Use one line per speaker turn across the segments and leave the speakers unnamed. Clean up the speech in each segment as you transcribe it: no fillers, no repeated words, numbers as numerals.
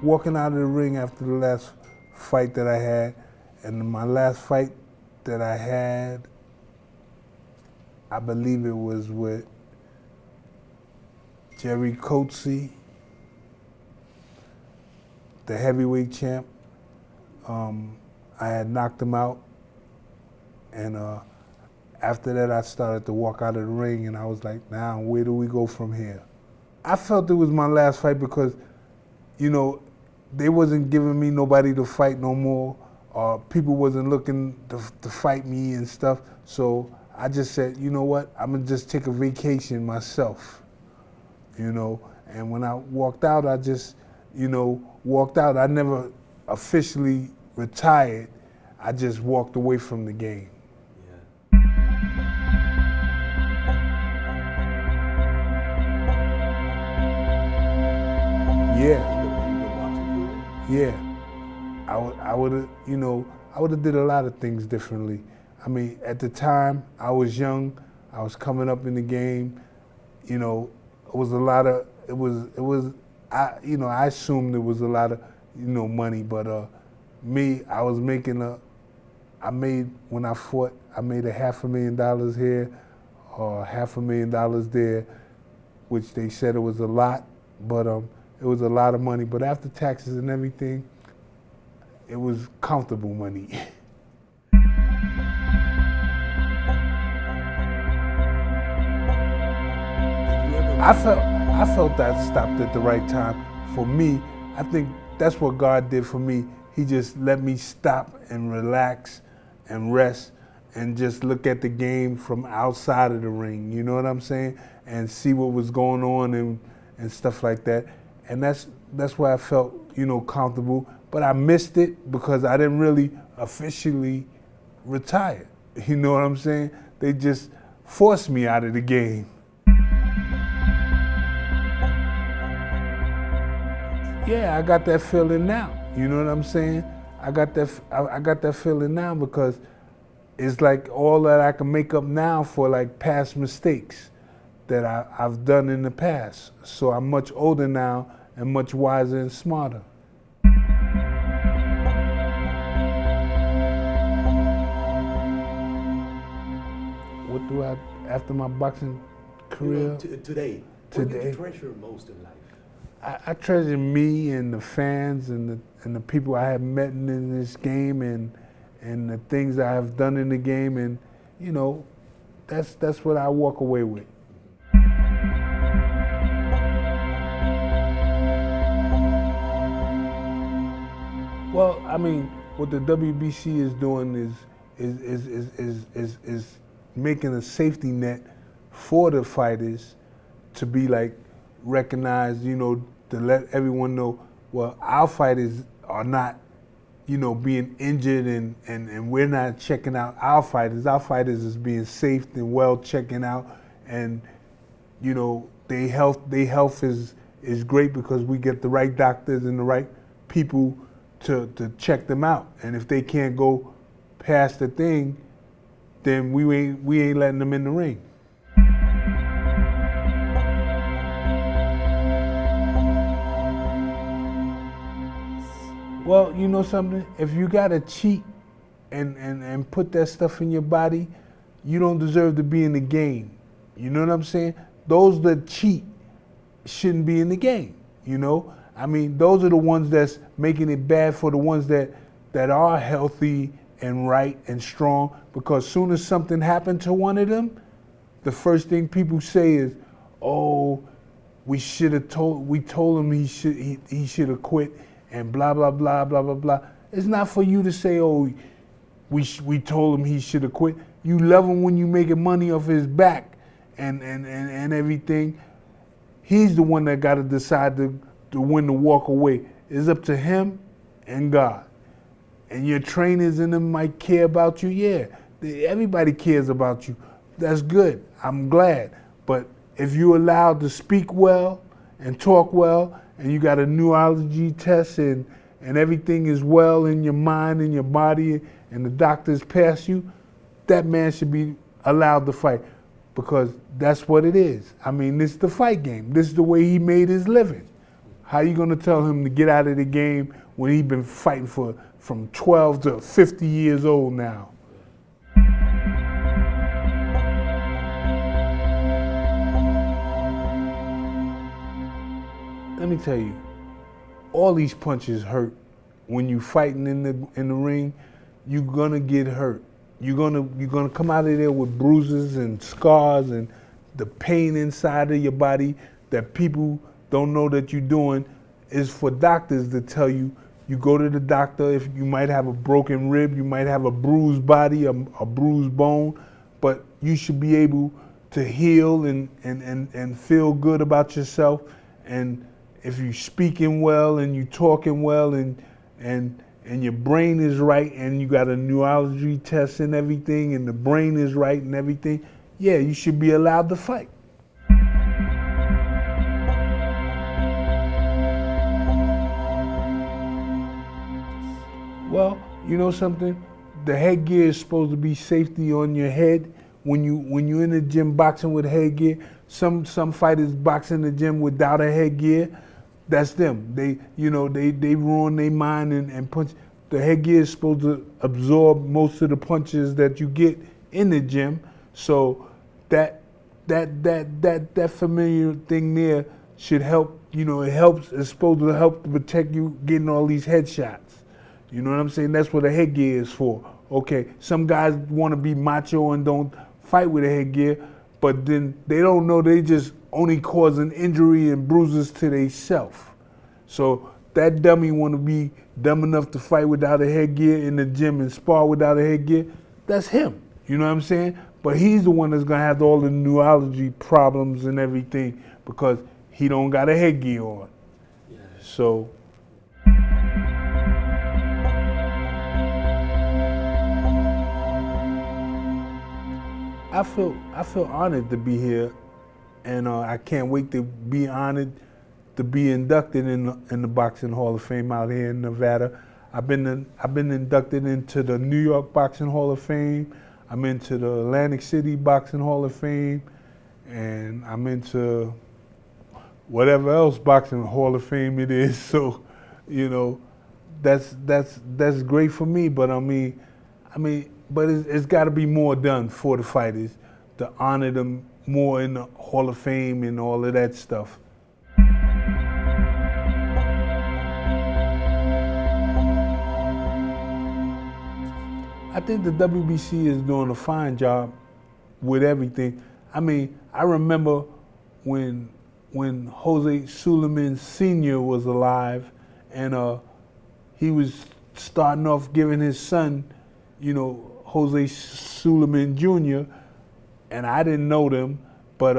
walking out of the ring after the last fight that I had, and my last fight that I had, I believe it was with Jerry Coetzee, the heavyweight champ. I had knocked him out, and after that I started to walk out of the ring, and I was like, now where do we go from here? I felt it was my last fight because, you know, they wasn't giving me nobody to fight no more, or people wasn't looking to fight me and stuff, so I just said, you know what, I'm gonna just take a vacation myself, you know, and when I walked out, I just, you know, walked out. I never officially retired, I just walked away from the game. Yeah, I would have, you know, I would have did a lot of things differently. I mean, at the time, I was young, I was coming up in the game, you know, it was a lot of, I assumed there was a lot of, you know, money, but me, when I fought, I made $500,000 here, or $500,000 there, which they said it was a lot, but it was a lot of money. But after taxes and everything, it was comfortable money. I felt that stopped at the right time. For me, I think that's what God did for me. He just let me stop and relax and rest and just look at the game from outside of the ring, you know what I'm saying? And see what was going on and stuff like that. And that's why I felt, you know, comfortable. But I missed it because I didn't really officially retire. You know what I'm saying? They just forced me out of the game. Yeah, I got that feeling now. You know what I'm saying? I got that feeling now because it's like all that I can make up now for like past mistakes that I've done in the past. So I'm much older now and much wiser and smarter. What do I, after my boxing career?
You know, today, what do you treasure most in life?
I treasure me and the fans and the people I have met in this game and the things I have done in the game, and you know, that's what I walk away with. Well, I mean, what the WBC is doing is making a safety net for the fighters to be like recognized, you know, to let everyone know, well, our fighters are not, you know, being injured and we're not checking out our fighters. Our fighters is being safe and well checking out, and you know, their health is great because we get the right doctors and the right people to check them out. And if they can't go past the thing, then we ain't letting them in the ring. Well, you know something? If you gotta cheat and put that stuff in your body, you don't deserve to be in the game. You know what I'm saying? Those that cheat shouldn't be in the game, you know? I mean, those are the ones that's making it bad for the ones that are healthy and right and strong, because soon as something happened to one of them, the first thing people say is, oh, we told him he should have quit, and blah, blah, blah, blah, blah, blah. It's not for you to say, oh, we told him he should have quit. You love him when you making money off his back and everything. He's the one that got to decide to when to walk away. It's up to him and God. And your trainers and them might care about you, yeah. Everybody cares about you. That's good, I'm glad. But if you're allowed to speak well and talk well, and you got a neurology test and everything is well in your mind and your body, and the doctors pass you, that man should be allowed to fight, because that's what it is. I mean, this is the fight game. This is the way he made his living. How you gonna tell him to get out of the game when he been fighting from 12 to 50 years old now? Let me tell you, all these punches hurt. When you fighting in the ring, you're gonna get hurt. You're gonna come out of there with bruises and scars and the pain inside of your body that people don't know that you're doing. Is for doctors to tell you. You go to the doctor if you might have a broken rib, you might have a bruised body, a bruised bone, but you should be able to heal and feel good about yourself. And if you're speaking well and you're talking well and your brain is right and you got a neurology test and everything and the brain is right and everything, yeah, you should be allowed to fight. Well, you know something? The headgear is supposed to be safety on your head. When you're in the gym boxing with headgear, some fighters box in the gym without a headgear. That's them. They ruin their mind and punch. The headgear is supposed to absorb most of the punches that you get in the gym. So that familiar thing there should help. You know, it helps. It's supposed to help to protect you getting all these headshots. You know what I'm saying? That's what a headgear is for. Okay, some guys want to be macho and don't fight with a headgear, but then they don't know they just only causing injury and bruises to themselves. So that dummy want to be dumb enough to fight without a headgear in the gym and spar without a headgear. That's him. You know what I'm saying? But he's the one that's gonna have all the neurology problems and everything because he don't got a headgear on. Yeah. So. I feel honored to be here, and I can't wait to be honored to be inducted in the Boxing Hall of Fame out here in Nevada. I've been inducted into the New York Boxing Hall of Fame. I'm into the Atlantic City Boxing Hall of Fame, and I'm into whatever else Boxing Hall of Fame it is. So, you know, that's great for me. But but it's got to be more done for the fighters to honor them more in the Hall of Fame and all of that stuff. I think the WBC is doing a fine job with everything. I mean, I remember when Jose Sulaiman Sr. was alive and he was starting off giving his son, you know, Jose Sulaiman Jr., and I didn't know them, but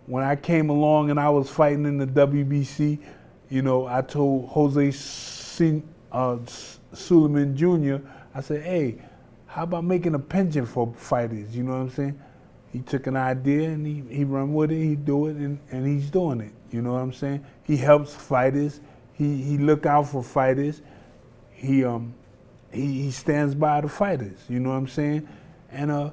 when I came along and I was fighting in the WBC, you know, I told Jose Sulaiman Jr., I said, hey, how about making a pension for fighters, you know what I'm saying? He took an idea and he run with it, he do it, and he's doing it, you know what I'm saying? He helps fighters, he look out for fighters, he stands by the fighters, you know what I'm saying? And,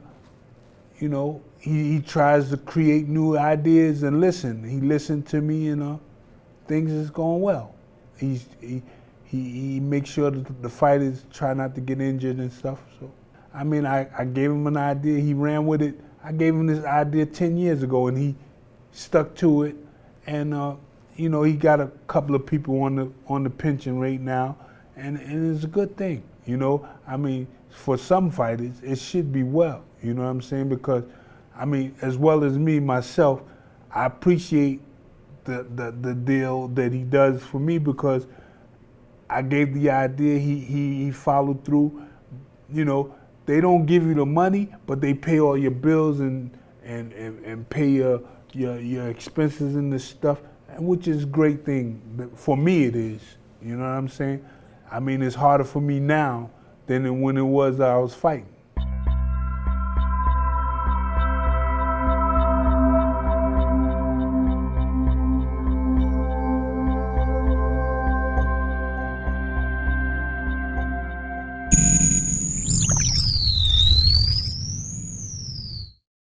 you know, he tries to create new ideas and listen. He listened to me and things is going well. He makes sure that the fighters try not to get injured and stuff. So, I mean, I gave him an idea, he ran with it. I gave him this idea 10 years ago and he stuck to it. And, you know, he got a couple of people on the pension rate now, and it's a good thing. You know, I mean, for some fighters, it should be well, you know what I'm saying? Because, I mean, as well as me, myself, I appreciate the deal that he does for me because I gave the idea, he followed through. You know, they don't give you the money, but they pay all your bills and pay your expenses and this stuff, which is a great thing. For me it is, you know what I'm saying? I mean, it's harder for me now than when it was I was fighting.